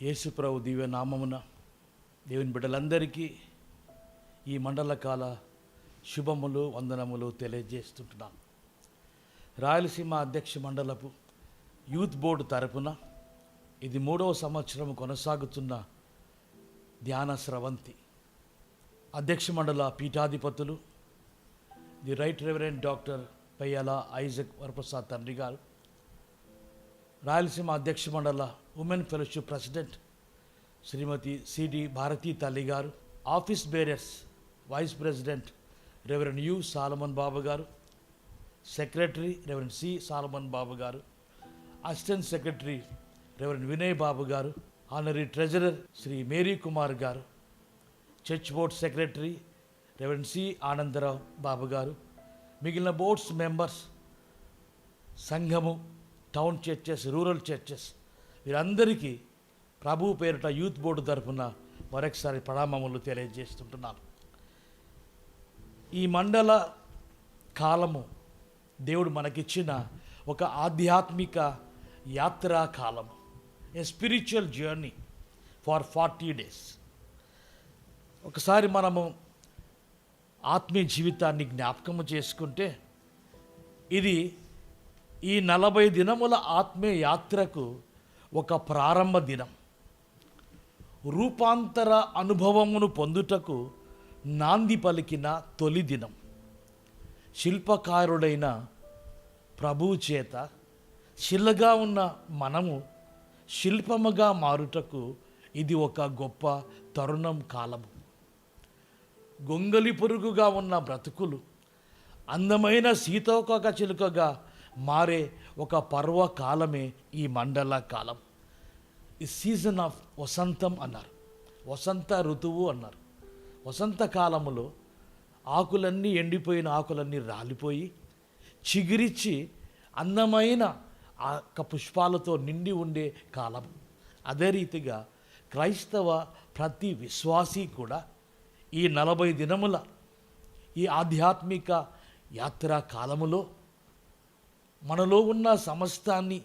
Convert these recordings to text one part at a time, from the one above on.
యేసుప్రభు దివ్య నామమున దేవుని బిడ్డలందరికీ ఈ మండలకాల శుభములు వందనములు తెలియజేస్తుంటున్నాను. రాయలసీమ అధ్యక్ష మండలపు యూత్ బోర్డు తరపున ఇది 3వ సంవత్సరం కొనసాగుతున్న ధ్యాన స్రవంతి. అధ్యక్ష మండల పీఠాధిపతులు the right reverend doctor Payyala Isaac Varaprasad తండ్రి గారు, రాయలసీమ అధ్యక్ష మండల women fellowship president Shrimati CD Bharathi తల్లి గారు, office bearers vice president reverend U Solomon Babu గారు, secretary reverend C Solomon Babu గారు, assistant secretary reverend Vinay Babu గారు, honorary treasurer Sri Mary Kumar గారు, church board secretary reverend C Anandarao Babu గారు, మిగిలిన బోర్డ్స్ మెంబర్స్, సంఘము, టౌన్ చర్చెస్, రూరల్ చర్చెస్, వీరందరికీ ప్రభు పేరిట యూత్ బోర్డు తరఫున మరొకసారి ప్రణామములు తెలియజేస్తుంటున్నాను. ఈ మండల కాలము దేవుడు మనకిచ్చిన ఒక ఆధ్యాత్మిక యాత్రా కాలము, a spiritual journey for 40 days. ఒకసారి మనము ఆత్మీయ జీవితాన్ని జ్ఞాపకము చేసుకుంటే ఇది ఈ 40 దినముల ఆత్మీయ యాత్రకు ఒక ప్రారంభ దినం. రూపాంతర అనుభవమును పొందుటకు నాంది పలికిన తొలి దినం. శిల్పకారుడైన ప్రభువు చేత శిలగా ఉన్న మనము శిల్పముగా మారుటకు ఇది ఒక గొప్ప తరుణం కాలము. గొంగలి పురుగుగా ఉన్న బ్రతుకులు అందమైన సీతోక చిలుకగా మారే ఒక పర్వకాలమే ఈ మండల కాలం. ఈ సీజన్ ఆఫ్ వసంతం అన్నారు, వసంత ఋతువు అన్నారు. వసంత కాలములో ఆకులన్నీ ఎండిపోయిన ఆకులన్నీ రాలిపోయి చిగురిచ్చి అందమైన ఆ పుష్పాలతో నిండి ఉండే కాలం. అదే రీతిగా క్రైస్తవ ప్రతి విశ్వాసీ కూడా ఈ 40 దినముల ఈ ఆధ్యాత్మిక యాత్రా కాలములో మనలో ఉన్న సమస్తాన్ని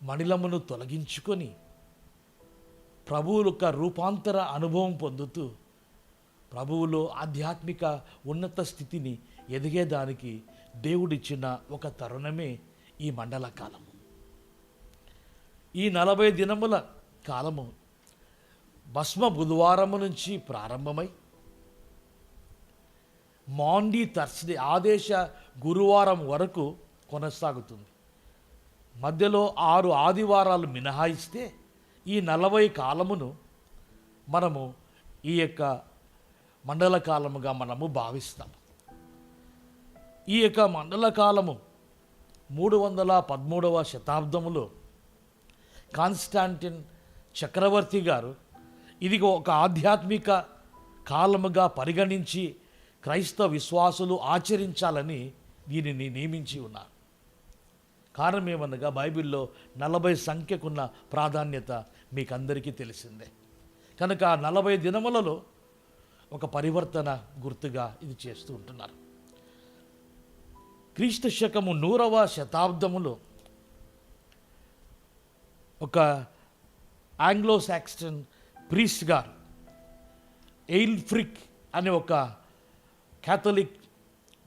మణిలమును తొలగించుకొని ప్రభువు యొక్క రూపాంతర అనుభవం పొందుతూ ప్రభువులో ఆధ్యాత్మిక ఉన్నత స్థితిని ఎదిగేదానికి దేవుడిచ్చిన ఒక తరుణమే ఈ మండల కాలము. ఈ 40 దినముల కాలము భస్మ బుధవారము నుంచి ప్రారంభమై మాండీ థర్స్డే ఆదేశ గురువారం వరకు కొనసాగుతుంది. మధ్యలో 6 ఆదివారాలు మినహాయిస్తే ఈ 40 కాలమును మనము ఈ యొక్క మండల కాలముగా మనము భావిస్తాం. ఈ యొక్క మండల కాలము 313వ శతాబ్దములో కాన్స్టాంటిన్ చక్రవర్తి గారు ఇది ఒక ఆధ్యాత్మిక కాలముగా పరిగణించి క్రైస్తవ విశ్వాసులు ఆచరించాలని దీనిని నియమించి ఉన్నారు. కారణం ఏమనగా బైబిల్లో 40 సంఖ్యకున్న ప్రాధాన్యత మీకు అందరికీ తెలిసిందే. కనుక 40 దినములలో ఒక పరివర్తన గుర్తుగా ఇది చేస్తూ ఉంటున్నారు. క్రీస్తు శకము 100వ శతాబ్దములో ఒక ఆంగ్లో సాక్సన్ ప్రీస్ట్ గారు ఎయిల్ఫ్రిక్ అనే ఒక క్యాథలిక్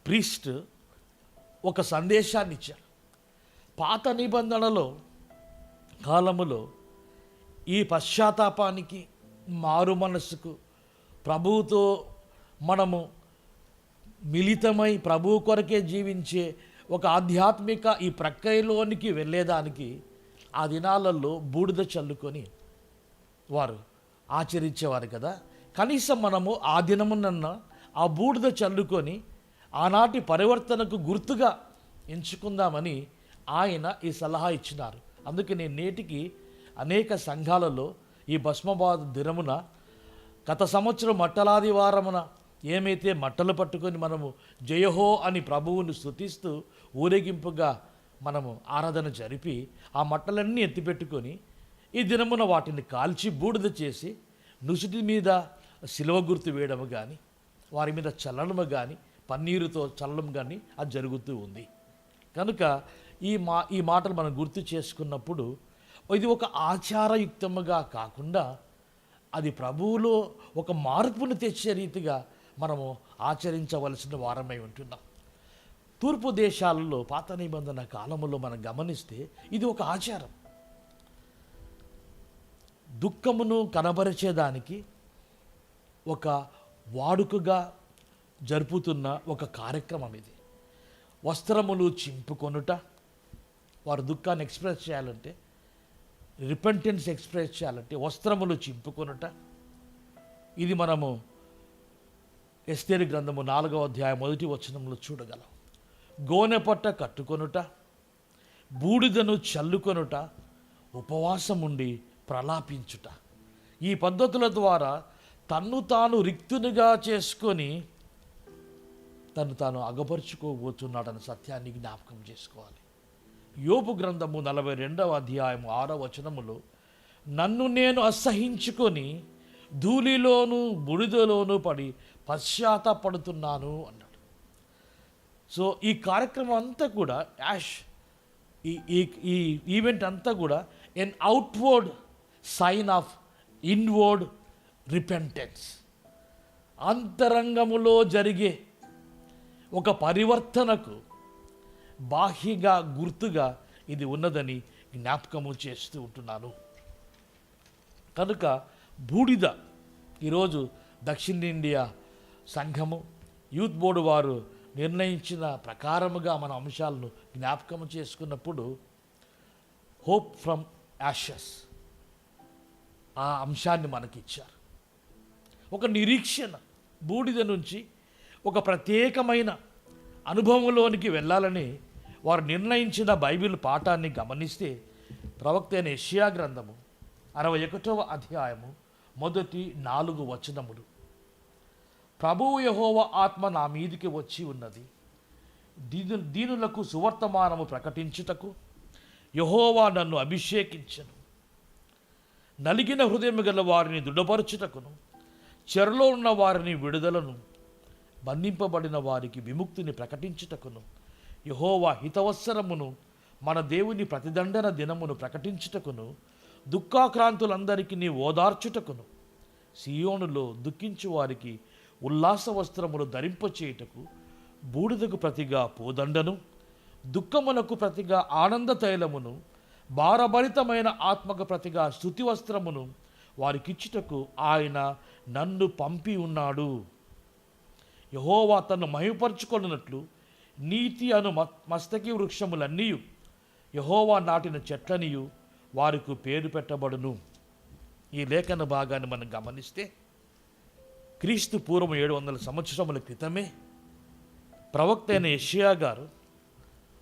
ప్రీస్ట్ ఒక సందేశాన్ని ఇచ్చారు. పాత నిబంధనలో కాలములో ఈ పశ్చాత్తాపానికి, మారు మనస్సుకు, ప్రభువుతో మనము మిళితమై ప్రభువు కొరకే జీవించే ఒక ఆధ్యాత్మిక ఈ ప్రక్రియలోనికి వెళ్ళేదానికి ఆ దినాలలో బూడిద చల్లుకొని వారు ఆచరించేవారు కదా. కనీసం మనము ఆ దినమునన్న ఆ బూడిద చల్లుకొని ఆనాటి పరివర్తనకు గుర్తుగా ఎంచుకుందామని ఆయన ఈ సలహా ఇచ్చినారు. అందుకని నేటికి అనేక సంఘాలలో ఈ భస్మబాద్ దినమున గత సంవత్సరం మట్టలాది వారమున ఏమైతే మట్టలు పట్టుకొని మనము జయహో అని ప్రభువుని స్తుతిస్తూ ఊరేగింపుగా మనము ఆరాధన జరిపి ఆ మట్టలన్నీ ఎత్తిపెట్టుకొని ఈ దినమున వాటిని కాల్చి బూడిద చేసి నుసుటి మీద శిలువ గుర్తు వేయడము కానీ వారి మీద చల్లడము కానీ పన్నీరుతో చల్లడం కానీ అది జరుగుతూ ఉంది. కనుక ఈ మాటలు మనం గుర్తు చేసుకున్నప్పుడు ఇది ఒక ఆచారయుక్తముగా కాకుండా అది ప్రభువులో ఒక మార్పును తెచ్చే రీతిగా మనము ఆచరించవలసిన వారమై ఉంటున్నాం. తూర్పు దేశాలలో పాత నిబంధన కాలంలో మనం గమనిస్తే ఇది ఒక ఆచారం. దుఃఖమును కనబరిచేదానికి ఒక వాడుకగా జరుపుతున్న ఒక కార్యక్రమం ఇది. వస్త్రములు చింపుకొనుట, వారు దుఃఖాన్ని ఎక్స్ప్రెస్ చేయాలంటే, రిపెంటెన్స్ ఎక్స్ప్రెస్ చేయాలంటే వస్త్రములు చింపుకొనుట. ఇది మనము ఎస్తేరు గ్రంథము 4వ అధ్యాయం 1వ వచనంలో చూడగలం. గోనెపట్ట కట్టుకొనుట, బూడిదను చల్లుకొనుట, ఉపవాసముండి ప్రలాపించుట. ఈ పద్ధతుల ద్వారా తన్ను తాను రిక్తునిగా చేసుకొని తను తాను అగపరుచుకోబోతున్నాడన్న సత్యాన్ని జ్ఞాపకం చేసుకోవాలి. యోబు గ్రంథము 42వ అధ్యాయం 6వ వచనములో నన్ను నేను అసహించుకొని ధూళిలోను బుడిదలోను పడి పశ్చాత్తాపడుతున్నాను అన్నాడు. సో ఈ కార్యక్రమం అంతా కూడా ఈ ఈవెంట్ అంతా కూడా an outward sign of inward repentance. అంతరంగములో జరిగే ఒక పరివర్తనకు బాహ్యగా గుర్తుగా ఇది ఉన్నదని జ్ఞాపకము చేస్తూ ఉంటున్నాను. కనుక బూడిద ఈరోజు దక్షిణ ఇండియా సంఘము యూత్ బోర్డు వారు నిర్ణయించిన ప్రకారముగా మన అంశాలను జ్ఞాపకం చేసుకున్నప్పుడు హోప్ ఫ్రమ్ యాషెస్ ఆ అంశాన్ని మనకిచ్చారు. ఒక నిరీక్షణ, బూడిద నుంచి ఒక ప్రత్యేకమైన అనుభవంలోనికి వెళ్ళాలని వారు నిర్ణయించిన బైబిల్ పాఠాన్ని గమనిస్తే ప్రవక్త అయిన యెషయా గ్రంథము 61వ అధ్యాయము 1-4 వచనములు. ప్రభువు యెహోవా ఆత్మ నా మీదికి వచ్చి ఉన్నది, దీనులకు సువర్తమానము ప్రకటించుటకు యెహోవా నన్ను అభిషేకించెను, నలిగిన హృదయము గల వారిని దృఢపరచుటకును, చెరలో ఉన్న వారిని విడుదలను, బంధింపబడిన వారికి విముక్తిని ప్రకటించుటకును, యెహోవా హితవత్సరమును మన దేవుని ప్రతిదండన దినమును ప్రకటించుటకును, దుఃఖాక్రాంతులందరికీ నీ ఓదార్చుటకును, సియోనులో దుఃఖించు వారికి ఉల్లాస వస్త్రములు ధరింపచేయుటకు, బూడిదకు ప్రతిగా పూదండను, దుఃఖములకు ప్రతిగా ఆనంద తైలమును, భారభరితమైన ఆత్మకు ప్రతిగా స్తుతి వస్త్రమును వారికిచ్చుటకు ఆయన నన్ను పంపి ఉన్నాడు. యెహోవా తన్ను మహిమపరచుకొనున్నట్లు నీతి అను మస్తకి వృక్షములన్నీ యెహోవా నాటిన చెట్లనియు వారికి పేరు పెట్టబడును. ఈ లేఖన భాగాన్ని మనం గమనిస్తే క్రీస్తు పూర్వం 700 సంవత్సరముల క్రితమే ప్రవక్త అయిన యెషయా గారు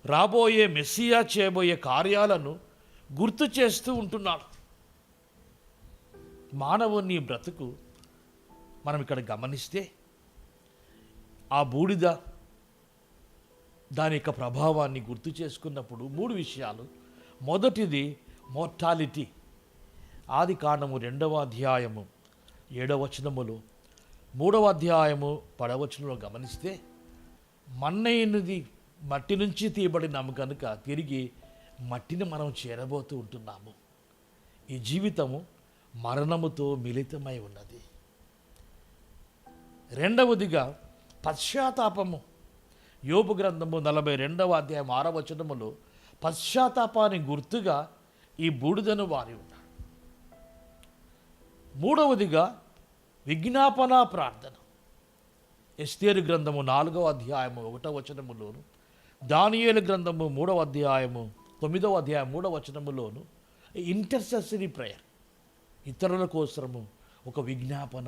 రాబోయే మెస్సియా చేయబోయే కార్యాలను గుర్తు చేస్తూ ఉంటున్నాడు. మానవుని బ్రతుకు మనం ఇక్కడ గమనిస్తే ఆ బూడిద దాని యొక్క ప్రభావాన్ని గుర్తు చేసుకున్నప్పుడు 3 విషయాలు. మొదటిది మోర్టాలిటీ. ఆది కాండము 2వ అధ్యాయము 7వ వచనములో, 3వ అధ్యాయము 10వ వచనంలో గమనిస్తే మన్నైనది మట్టి నుంచి తీయబడినాము కనుక తిరిగి మట్టిని మనం చేరబోతూ ఉంటున్నాము. ఈ జీవితము మరణముతో మిళితమై ఉన్నది. రెండవదిగా పశ్చాత్తాపము. యోబు గ్రంథము 42వ అధ్యాయం 6వ వచనములో పశ్చాత్తాపాన్ని గుర్తుగా ఈ బూడిదను వారి ఉన్నాడు. మూడవదిగా విజ్ఞాపన ప్రార్థన. ఎస్తేరు గ్రంథము 4వ అధ్యాయము 1వ వచనములోను, దానియేలు గ్రంథము 3వ అధ్యాయము 9వ అధ్యాయం 3వ వచనములోను ఇంటర్సెసరీ ప్రేయర్, ఇతరుల కోసము ఒక విజ్ఞాపన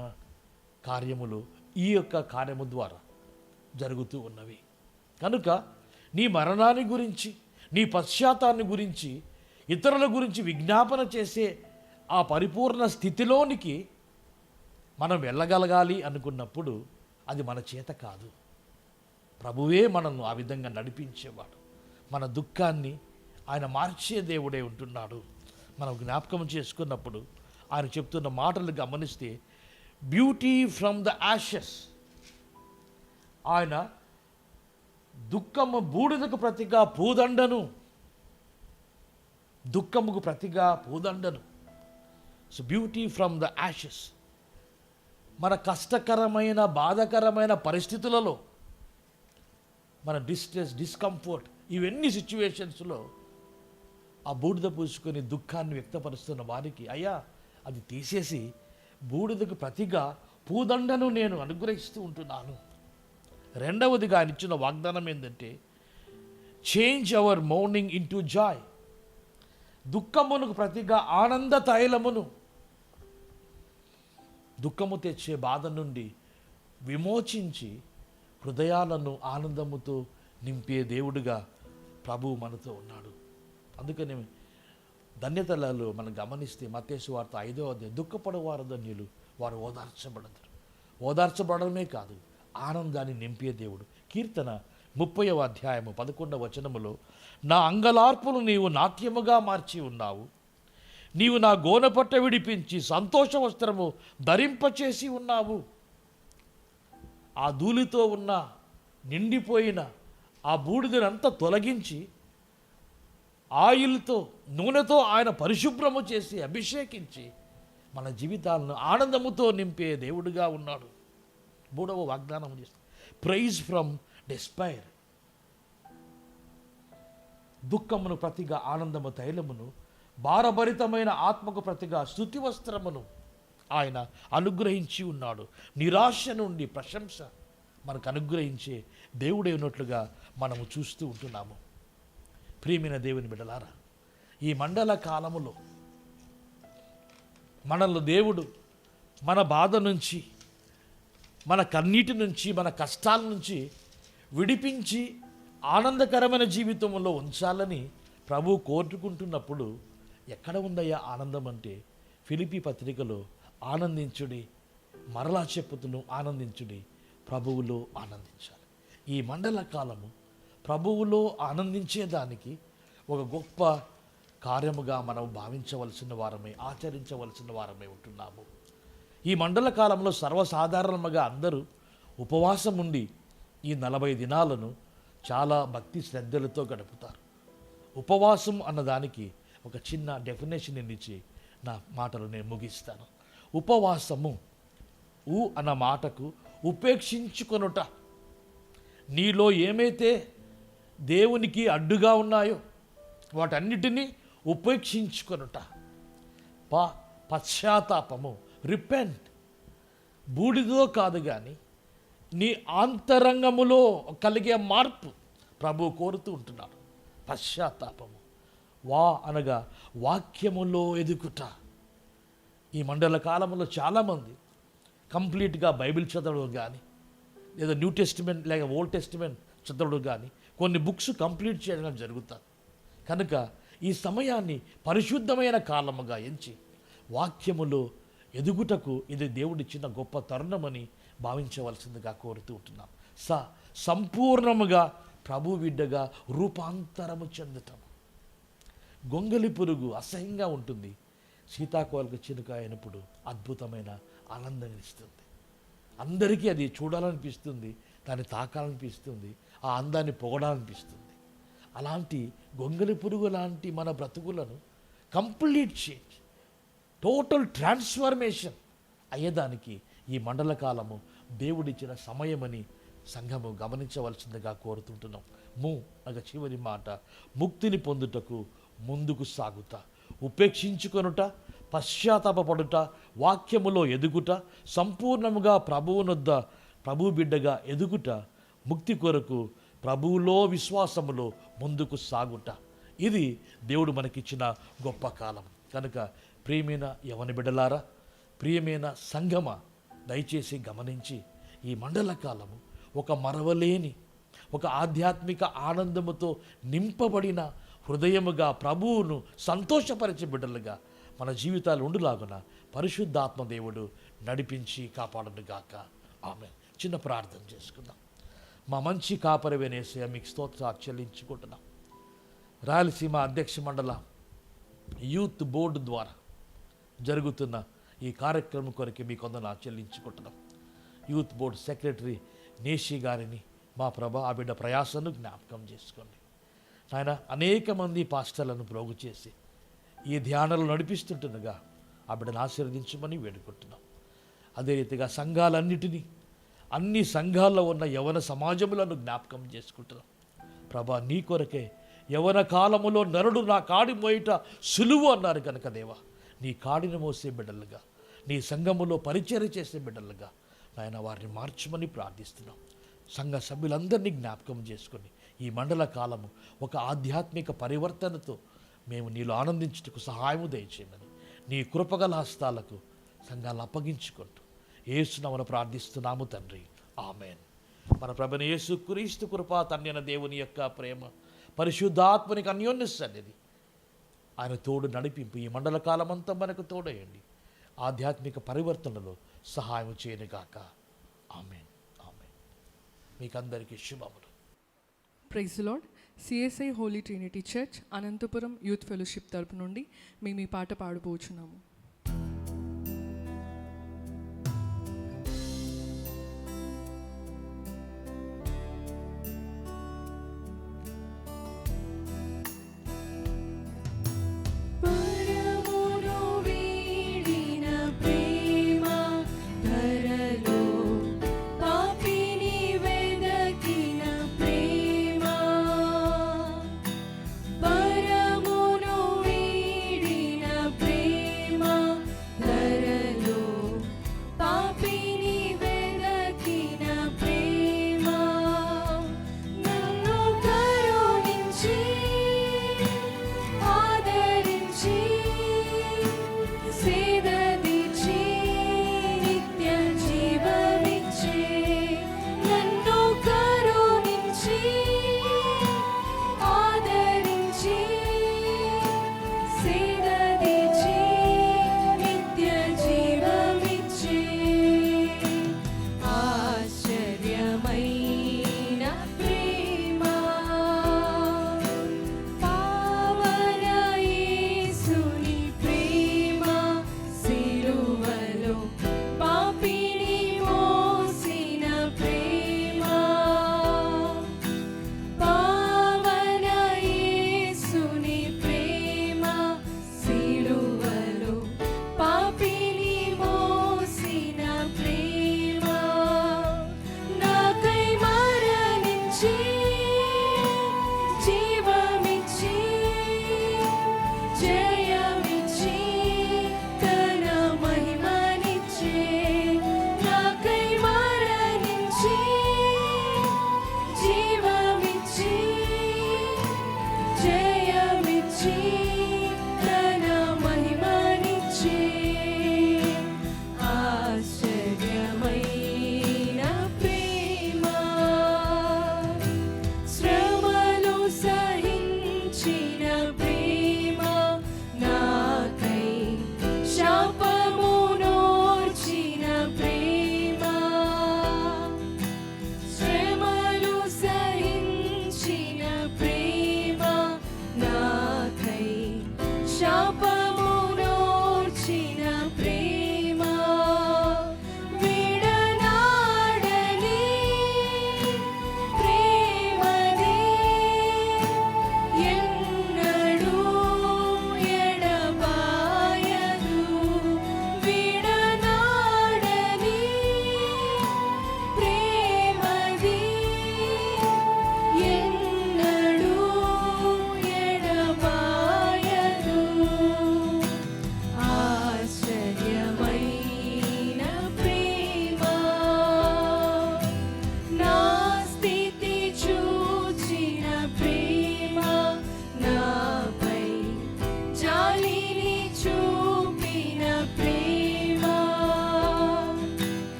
కార్యములు ఈ యొక్క కార్యము ద్వారా జరుగుతూ ఉన్నవి. కనుక నీ మరణాన్ని గురించి, నీ పశ్చాత్తాన్ని గురించి, ఇతరుల గురించి విజ్ఞాపన చేసే ఆ పరిపూర్ణ స్థితిలోనికి మనం వెళ్ళగలగాలి అనుకున్నప్పుడు అది మన చేత కాదు. ప్రభువే మనల్ని ఆ విధంగా నడిపించేవాడు. మన దుఃఖాన్ని ఆయన మార్చే దేవుడే ఉంటున్నాడు. మనం జ్ఞాపకం చేసుకున్నప్పుడు ఆయన చెప్తున్న మాటలు గమనిస్తే, బ్యూటీ ఫ్రమ్ ద యాషెస్. ఆయన దుఃఖము బూడిదకు ప్రతిగా పూదండను, దుఃఖముకు ప్రతిగా పూదండను. So beauty from the ashes. మన కష్టకరమైన బాధాకరమైన పరిస్థితులలో, మన డిస్ట్రెస్, డిస్కంఫర్ట్, ఇవన్నీ సిచ్యువేషన్స్లో ఆ బూడిద పూసుకొని దుఃఖాన్ని వ్యక్తపరుస్తున్న వారికి, అయ్యా అది తీసేసి బూడిదకు ప్రతిగా పూదండను నేను అనుగ్రహిస్తూ ఉంటున్నాను. రెండవదిగా ఆయన ఇచ్చిన వాగ్దానం ఏంటంటే, change our mourning into joy. దుఃఖమునకు ప్రతిగా ఆనంద తైలమును, దుఃఖము తెచ్చే బాధ నుండి విమోచించి హృదయాలను ఆనందముతో నింపే దేవుడుగా ప్రభువు మనతో ఉన్నాడు. అందుకని ధన్యతలలో మనం గమనిస్తే మత్తయి సువార్త 5వ అధ్యాయం, దుఃఖపడేవారు ధన్యులు, వారు ఓదార్చబడతారు. ఓదార్చబడమే కాదు, ఆనందాన్ని నింపే దేవుడు. కీర్తన 30వ అధ్యాయము 11వ వచనములో, నా అంగలార్పులు నీవు నాట్యముగా మార్చి ఉన్నావు, నీవు నా గోనపట్ట విడిపించి సంతోష వస్త్రము ధరింపచేసి ఉన్నావు. ఆ ధూళితో ఉన్న నిండిపోయిన ఆ బూడిదనంతా తొలగించి ఆయిల్తో, నూనెతో ఆయన పరిశుభ్రము చేసి అభిషేకించి మన జీవితాలను ఆనందముతో నింపే దేవుడుగా ఉన్నాడు. 3వ వాగ్దానం చేస్తాం, ప్రైజ్ ఫ్రమ్ డెస్పైర్. దుఃఖమును ప్రతిగా ఆనందము తైలమును, భారభరితమైన ఆత్మకు ప్రతిగా స్తుతి వస్త్రమును ఆయన అనుగ్రహించి ఉన్నాడు. నిరాశ నుండి ప్రశంస మనకు అనుగ్రహించే దేవుడే ఉన్నట్లుగా మనము చూస్తూ ఉంటున్నాము. ప్రియమైన దేవుని బిడ్డలారా, ఈ మండల కాలములో మనల్ని దేవుడు మన బాధ నుంచి, మన కన్నీటి నుంచి, మన కష్టాల నుంచి విడిపించి ఆనందకరమైన జీవితంలో ఉంచాలని ప్రభు కోరుకుంటున్నప్పుడు, ఎక్కడ ఉందయ్యా ఆనందం అంటే, ఫిలిప్పీ పత్రికలో ఆనందించుడి, మరలా చెప్పుతును ఆనందించుడి, ప్రభువులో ఆనందించాలి. ఈ మండల కాలము ప్రభువులో ఆనందించేదానికి ఒక గొప్ప కార్యముగా మనం భావించవలసిన వారమే, ఆచరించవలసిన వారమే ఉంటున్నాము. ఈ మండల కాలంలో సర్వసాధారణంగా అందరూ ఉపవాసం ఉండి ఈ 40 దినాలను చాలా భక్తి శ్రద్ధలతో గడుపుతారు. ఉపవాసం అన్నదానికి ఒక చిన్న డెఫినేషన్ ఇచ్చి నా మాటలు నేను ముగిస్తాను. ఉపవాసము, అన్న మాటకు ఉపేక్షించుకొనుట. నీలో ఏమైతే దేవునికి అడ్డుగా ఉన్నాయో వాటన్నిటినీ ఉపేక్షించుకొనుట. పశ్చాత్తాపము, రిపెంట్. బూడిదో కాదు కానీ నీ ఆంతరంగములో కలిగే మార్పు ప్రభు కోరుతూ ఉంటున్నాడు. పశ్చాత్తాపము, అనగా వాక్యములో ఎదుగుట. ఈ మండల కాలంలో చాలామంది కంప్లీట్గా బైబిల్ చదవడం కానీ, లేదా న్యూ టెస్టిమెంట్ లేక ఓల్డ్ టెస్టిమెంట్ చదవడం కానీ, కొన్ని బుక్స్ కంప్లీట్ చేయడం జరుగుతుంది. కనుక ఈ సమయాన్ని పరిశుద్ధమైన కాలముగా ఎంచి వాక్యములో ఎదుగుటకు ఇది దేవుడిచ్చిన గొప్ప తరుణమని భావించవలసిందిగా కోరుతూ ఉంటున్నాం. సంపూర్ణముగా ప్రభు బిడ్డగా రూపాంతరము చెందటం. గొంగలి పురుగు అసహ్యంగా ఉంటుంది, సీతాకోలకు చిలుక అయినప్పుడు అద్భుతమైన ఆనందం ఇస్తుంది. అందరికీ అది చూడాలనిపిస్తుంది, దాన్ని తాకాలనిపిస్తుంది, ఆ అందాన్ని పొగడాలనిపిస్తుంది. అలాంటి గొంగలి పురుగు లాంటి మన బ్రతుకులను కంప్లీట్ చేంజ్, టోటల్ ట్రాన్స్ఫర్మేషన్ అయ్యేదానికి ఈ మండల కాలము దేవుడిచ్చిన సమయమని సంఘము గమనించవలసిందిగా కోరుతుంటున్నాం. అనగా చివరి మాట, ముక్తిని పొందుటకు ముందుకు సాగుట, ఉపేక్షించుకొనుట, పశ్చాత్తాపపడుట, వాక్యములో ఎదుగుట, సంపూర్ణముగా ప్రభువునొద్ద ప్రభు బిడ్డగా ఎదుగుట, ముక్తి కొరకు ప్రభువులో విశ్వాసములో ముందుకు సాగుట. ఇది దేవుడు మనకిచ్చిన గొప్ప కాలం. కనుక ప్రియమైన యవన బిడ్డలారా, ప్రియమైన సంఘమ, దయచేసి గమనించి ఈ మండల కాలము ఒక మరవలేని, ఒక ఆధ్యాత్మిక ఆనందముతో నింపబడిన హృదయముగా ప్రభువును సంతోషపరిచే బిడ్డలుగా మన జీవితాలు ఉండులాగున పరిశుద్ధాత్మ దేవుడు నడిపించి కాపాడును గాక. ఆమె చిన్న ప్రార్థన చేసుకుందాం. మా మంచి కాపరి వేనేసే మీకు స్తోత్రాలు చెల్లించుకుంటున్నాం. రాయలసీమ అధ్యక్ష మండల యూత్ బోర్డు ద్వారా జరుగుతున్న ఈ కార్యక్రమం కొరకు మీకు వందనాలు చెల్లించుకుంటున్నాం. యూత్ బోర్డు సెక్రటరీ నేషి గారిని మా ప్రభ ఆ బిడ్డ ప్రయాసను జ్ఞాపకం చేసుకోండి నాయన. అనేక మంది పాస్టర్లను ప్రోగు చేసి ఈ ధ్యానాలు నడిపిస్తుంటుండగా ఆ బిడ్డను ఆశీర్వదించమని వేడుకుంటున్నాం. అదే రీతిగా సంఘాలన్నిటినీ, అన్ని సంఘాల్లో ఉన్న యవన సమాజములను జ్ఞాపకం చేసుకుంటున్నాం ప్రభా. నీ కొరకే యవన కాలములో నరుడు నా కాడి మోయిట సులువు అన్నారు కనుక దేవా, నీ కాడిని మోసే బిడ్డలుగా, నీ సంఘములో పరిచర్య చేసే బిడ్డలుగా నాయన వారిని మార్చమని ప్రార్థిస్తున్నాం. సంఘ సభ్యులందరినీ జ్ఞాపకం చేసుకొని ఈ మండల కాలము ఒక ఆధ్యాత్మిక పరివర్తనతో మేము నీలో ఆనందించుటకు సహాయము దయచేయమని నీ కృపగల హస్తాలకు సంఘాలను అప్పగించుకుంటూ యేసునామమున ప్రార్థిస్తున్నాము తండ్రి. ఆమెన్. మన ప్రభువైన యేసు క్రీస్తు కృప, తండ్రి అయిన దేవుని యొక్క ప్రేమ, పరిశుద్ధాత్మనికి అన్యోన్య సన్నిధి, ఆయన తోడు నడిపింపు ఈ మండల కాలమంతా మనకు తోడేయండి. ఆధ్యాత్మిక పరివర్తనలో సహాయం చేయనుగాక. ఆమెన్. ఆమెన్. మీకందరికీ శుభములు. Praise the Lord. CSI Holy Trinity Church Anantapur youth fellowship తరపు నుండి మేము ఈ పాట పాడబోచున్నాము. పరమును వీడిన ప్రేమ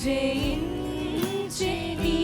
జయించే నీ